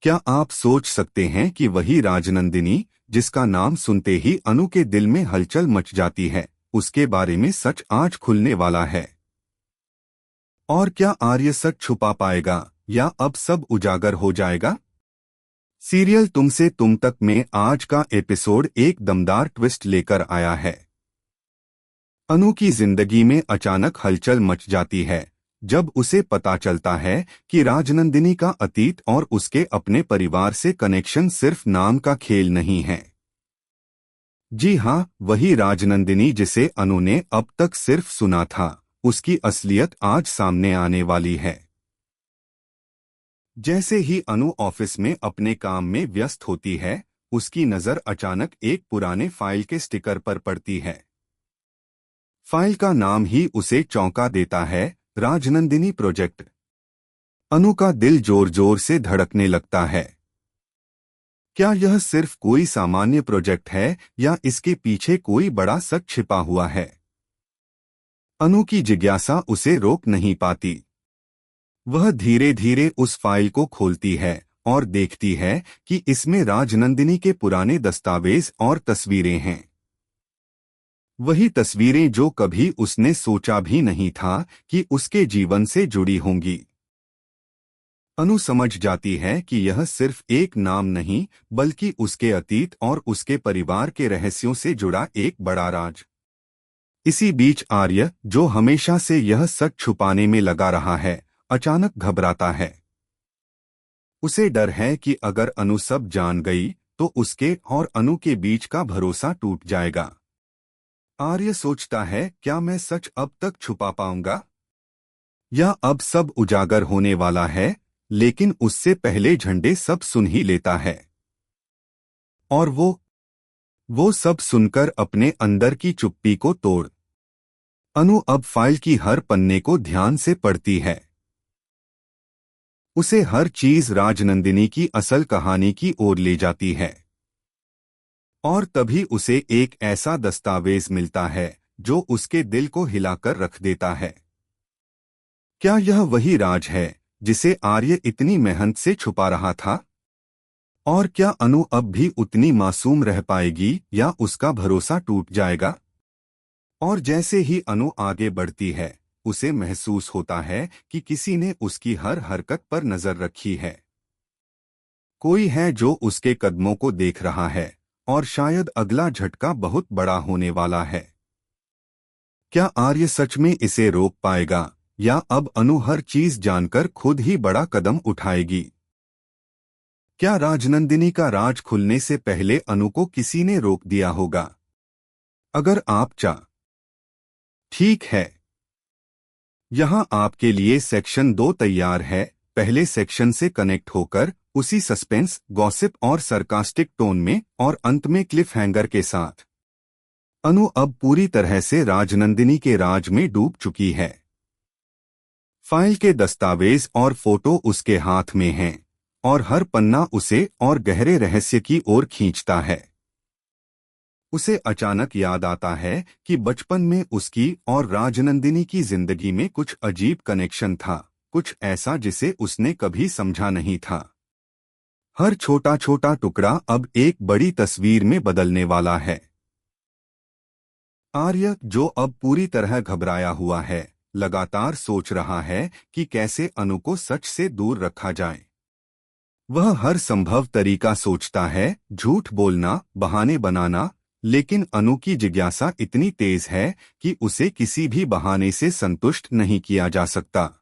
क्या आप सोच सकते हैं कि वही राजनंदिनी, जिसका नाम सुनते ही अनु के दिल में हलचल मच जाती है, उसके बारे में सच आज खुलने वाला है? और क्या आर्य सच छुपा पाएगा या अब सब उजागर हो जाएगा? सीरियल तुमसे तुम तक में आज का एपिसोड एक दमदार ट्विस्ट लेकर आया है। अनु की जिंदगी में अचानक हलचल मच जाती है जब उसे पता चलता है कि राजनंदिनी का अतीत और उसके अपने परिवार से कनेक्शन सिर्फ नाम का खेल नहीं है। जी हाँ, वही राजनंदिनी जिसे अनु ने अब तक सिर्फ सुना था, उसकी असलियत आज सामने आने वाली है। जैसे ही अनु ऑफिस में अपने काम में व्यस्त होती है, उसकी नजर अचानक एक पुराने फाइल के स्टिकर पर पड़ती है। फाइल का नाम ही उसे चौंका देता है, राजनंदिनी प्रोजेक्ट। अनु का दिल जोर जोर से धड़कने लगता है। क्या यह सिर्फ कोई सामान्य प्रोजेक्ट है या इसके पीछे कोई बड़ा सच छिपा हुआ है? अनु की जिज्ञासा उसे रोक नहीं पाती। वह धीरे धीरे उस फाइल को खोलती है और देखती है कि इसमें राजनंदिनी के पुराने दस्तावेज और तस्वीरें हैं। वही तस्वीरें जो कभी उसने सोचा भी नहीं था कि उसके जीवन से जुड़ी होंगी। अनु समझ जाती है कि यह सिर्फ एक नाम नहीं, बल्कि उसके अतीत और उसके परिवार के रहस्यों से जुड़ा एक बड़ा राज। इसी बीच आर्य, जो हमेशा से यह सच छुपाने में लगा रहा है, अचानक घबराता है। उसे डर है कि अगर अनु सब जान गई तो उसके और अनु के बीच का भरोसा टूट जाएगा। आर्य सोचता है, क्या मैं सच अब तक छुपा पाऊंगा या अब सब उजागर होने वाला है? लेकिन उससे पहले झंडे सब सुन ही लेता है और वो सब सुनकर अपने अंदर की चुप्पी को तोड़ अनु अब फाइल की हर पन्ने को ध्यान से पढ़ती है। उसे हर चीज राजनंदिनी की असल कहानी की ओर ले जाती है। और तभी उसे एक ऐसा दस्तावेज मिलता है जो उसके दिल को हिलाकर रख देता है। क्या यह वही राज है जिसे आर्य इतनी मेहनत से छुपा रहा था? और क्या अनु अब भी उतनी मासूम रह पाएगी या उसका भरोसा टूट जाएगा? और जैसे ही अनु आगे बढ़ती है, उसे महसूस होता है कि किसी ने उसकी हर हरकत पर नजर रखी है। कोई है जो उसके कदमों को देख रहा है और शायद अगला झटका बहुत बड़ा होने वाला है। क्या आर्य सच में इसे रोक पाएगा या अब अनु हर चीज जानकर खुद ही बड़ा कदम उठाएगी? क्या राजनंदिनी का राज खुलने से पहले अनु को किसी ने रोक दिया होगा? अगर आप ठीक है, यहां आपके लिए सेक्शन 2 तैयार है। पहले सेक्शन से कनेक्ट होकर उसी सस्पेंस, गॉसिप और सरकास्टिक टोन में और अंत में क्लिफ हैंगर के साथ अनु अब पूरी तरह से राजनंदिनी के राज में डूब चुकी है। फाइल के दस्तावेज और फोटो उसके हाथ में हैं और हर पन्ना उसे और गहरे रहस्य की ओर खींचता है। उसे अचानक याद आता है कि बचपन में उसकी और राजनंदिनी की जिंदगी में कुछ अजीब कनेक्शन था, कुछ ऐसा जिसे उसने कभी समझा नहीं था। हर छोटा छोटा टुकड़ा अब एक बड़ी तस्वीर में बदलने वाला है। आर्य, जो अब पूरी तरह घबराया हुआ है, लगातार सोच रहा है कि कैसे अनु को सच से दूर रखा जाए। वह हर संभव तरीका सोचता है, झूठ बोलना, बहाने बनाना, लेकिन अनु की जिज्ञासा इतनी तेज है कि उसे किसी भी बहाने से संतुष्ट नहीं किया जा सकता।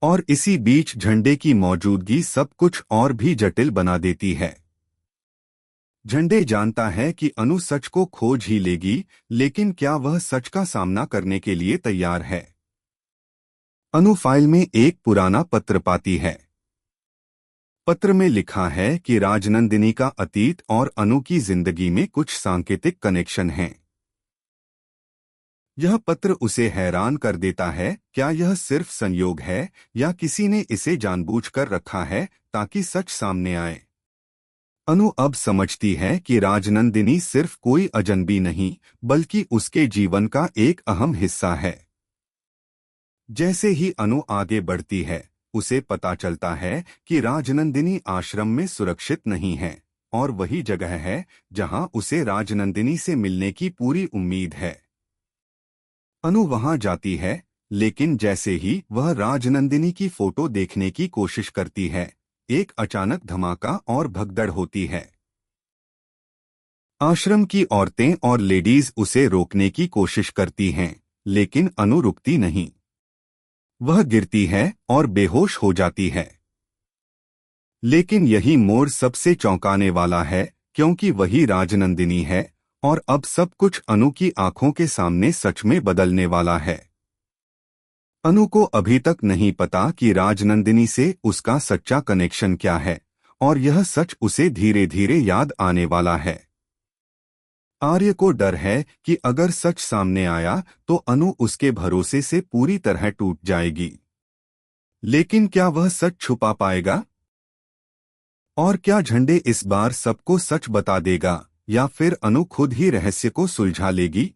और इसी बीच झंडे की मौजूदगी सब कुछ और भी जटिल बना देती है। झंडे जानता है कि अनु सच को खोज ही लेगी, लेकिन क्या वह सच का सामना करने के लिए तैयार है? अनु फाइल में एक पुराना पत्र पाती है। पत्र में लिखा है कि राजनंदिनी का अतीत और अनु की जिंदगी में कुछ सांकेतिक कनेक्शन हैं। यह पत्र उसे हैरान कर देता है। क्या यह सिर्फ संयोग है या किसी ने इसे जानबूझकर रखा है ताकि सच सामने आए? अनु अब समझती है कि राजनंदिनी सिर्फ कोई अजनबी नहीं, बल्कि उसके जीवन का एक अहम हिस्सा है। जैसे ही अनु आगे बढ़ती है, उसे पता चलता है कि राजनंदिनी आश्रम में सुरक्षित नहीं है और वही जगह है जहां उसे राजनंदिनी से मिलने की पूरी उम्मीद है। अनु वहां जाती है, लेकिन जैसे ही वह राजनंदिनी की फोटो देखने की कोशिश करती है, एक अचानक धमाका और भगदड़ होती है। आश्रम की औरतें और लेडीज उसे रोकने की कोशिश करती हैं, लेकिन अनु रुकती नहीं। वह गिरती है और बेहोश हो जाती है। लेकिन यही मोड़ सबसे चौंकाने वाला है, क्योंकि वही राजनंदिनी है और अब सब कुछ अनु की आंखों के सामने सच में बदलने वाला है। अनु को अभी तक नहीं पता कि राजनंदिनी से उसका सच्चा कनेक्शन क्या है, और यह सच उसे धीरे धीरे याद आने वाला है। आर्य को डर है कि अगर सच सामने आया तो अनु उसके भरोसे से पूरी तरह टूट जाएगी। लेकिन क्या वह सच छुपा पाएगा? और क्या झंडे इस बार सबको सच बता देगा, या फिर अनु खुद ही रहस्य को सुलझा लेगी?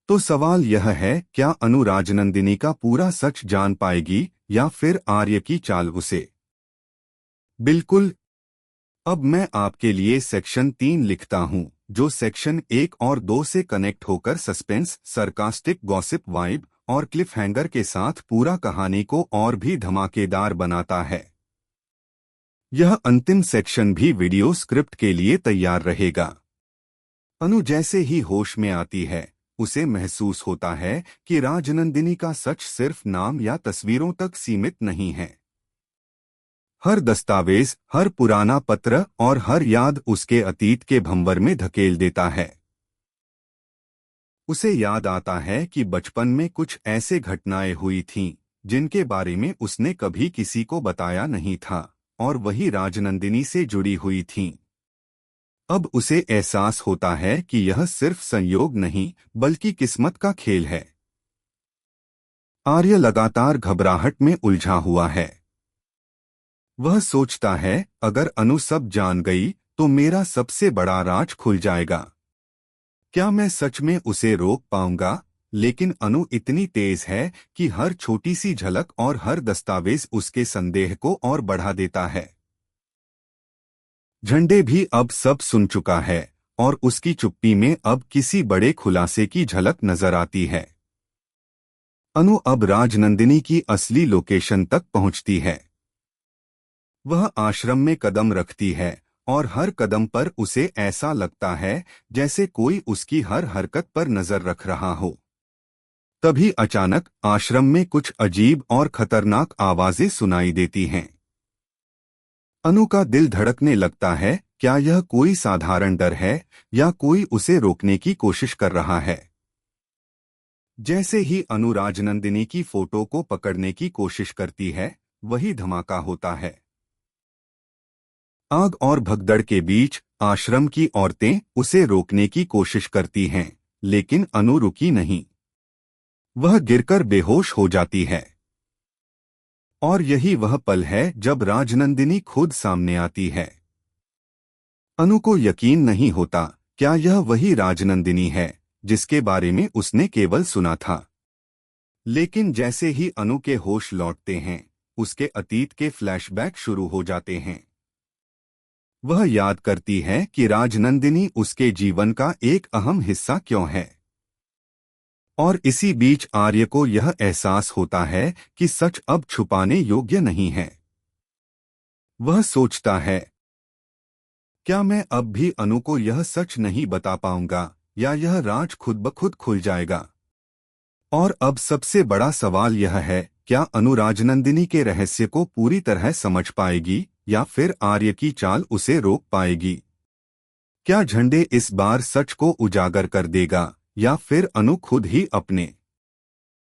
तो सवाल यह है, क्या अनु राजनंदिनी का पूरा सच जान पाएगी या फिर आर्य की चाल उसे? बिल्कुल। अब मैं आपके लिए सेक्शन 3 लिखता हूं, जो सेक्शन 1 और 2 से कनेक्ट होकर सस्पेंस, सरकास्टिक गॉसिप वाइब और क्लिफ हैंगर के साथ पूरा कहानी को और भी धमाकेदार बनाता है। यह अंतिम सेक्शन भी वीडियो स्क्रिप्ट के लिए तैयार रहेगा। अनु जैसे ही होश में आती है, उसे महसूस होता है कि राजनंदिनी का सच सिर्फ नाम या तस्वीरों तक सीमित नहीं है। हर दस्तावेज, हर पुराना पत्र और हर याद उसके अतीत के भंवर में धकेल देता है। उसे याद आता है कि बचपन में कुछ ऐसे घटनाएं हुई थीं, जिनके बारे में उसने कभी किसी को बताया नहीं था, और वही राजनंदिनी से जुड़ी हुई थीं। अब उसे एहसास होता है कि यह सिर्फ संयोग नहीं, बल्कि किस्मत का खेल है। आर्य लगातार घबराहट में उलझा हुआ है। वह सोचता है, अगर अनु सब जान गई तो मेरा सबसे बड़ा राज खुल जाएगा। क्या मैं सच में उसे रोक पाऊंगा? लेकिन अनु इतनी तेज है कि हर छोटी सी झलक और हर दस्तावेज उसके संदेह को और बढ़ा देता है। झंडे भी अब सब सुन चुका है और उसकी चुप्पी में अब किसी बड़े खुलासे की झलक नजर आती है। अनु अब राजनंदिनी की असली लोकेशन तक पहुंचती है। वह आश्रम में कदम रखती है और हर कदम पर उसे ऐसा लगता है जैसे कोई उसकी हर हरकत पर नजर रख रहा हो। तभी अचानक आश्रम में कुछ अजीब और खतरनाक आवाजें सुनाई देती हैं। अनु का दिल धड़कने लगता है, क्या यह कोई साधारण डर है या कोई उसे रोकने की कोशिश कर रहा है? जैसे ही अनु राजनंदिनी की फोटो को पकड़ने की कोशिश करती है, वही धमाका होता है। आग और भगदड़ के बीच आश्रम की औरतें उसे रोकने की कोशिश करती हैं, लेकिन अनु रुकी नहीं। वह गिरकर बेहोश हो जाती है। और यही वह पल है जब राजनंदिनी खुद सामने आती है। अनु को यकीन नहीं होता, क्या यह वही राजनंदिनी है जिसके बारे में उसने केवल सुना था? लेकिन जैसे ही अनु के होश लौटते हैं, उसके अतीत के फ्लैशबैक शुरू हो जाते हैं। वह याद करती है कि राजनंदिनी उसके जीवन का एक अहम हिस्सा क्यों है। और इसी बीच आर्य को यह एहसास होता है कि सच अब छुपाने योग्य नहीं है। वह सोचता है, क्या मैं अब भी अनु को यह सच नहीं बता पाऊंगा, या यह राज खुद ब खुद खुल जाएगा? और अब सबसे बड़ा सवाल यह है, क्या अनु राजनंदिनी के रहस्य को पूरी तरह समझ पाएगी या फिर आर्य की चाल उसे रोक पाएगी? क्या झंडे इस बार सच को उजागर कर देगा या फिर अनु खुद ही अपने